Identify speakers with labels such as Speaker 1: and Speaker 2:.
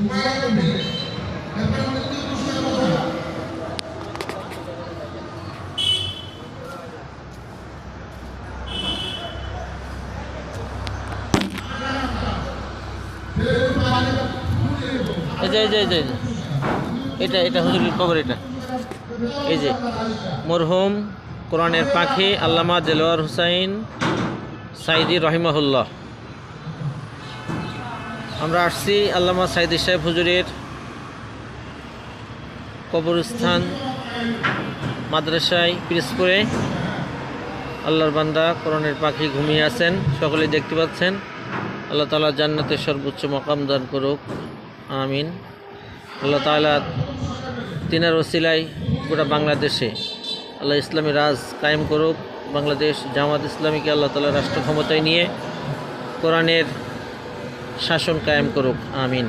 Speaker 1: এটা হুজুরের কবর। এটা এই যে মরহুম কোরআনের পাখি আল্লামা দেলোয়ার হুসাইন সাইদি রহিমাহুল্লাহ। আমরা আসছি আল্লামা সাইদি সাহেব হুজুরের কবরস্থান মাদ্রাসায় পিরোজপুরে। আল্লাহর বান্দা কোরআনের পাখি ঘুমিয়ে আছেন, সকলেই দেখতে পাচ্ছেন। আল্লাহ তাআলা জান্নাতের সর্বোচ্চ মাকাম দান করুক, আমিন। আল্লাহ তাআলা তিনার ওসিলায় গোটা বাংলাদেশে আল্লাহ ইসলামী রাজ কায়েম করুক। বাংলাদেশ জামাত ইসলামীকে আল্লাহ তাআলা রাষ্ট্র ক্ষমতায় নিয়ে কোরআনের শাসন কায়েম করুক, আমিন।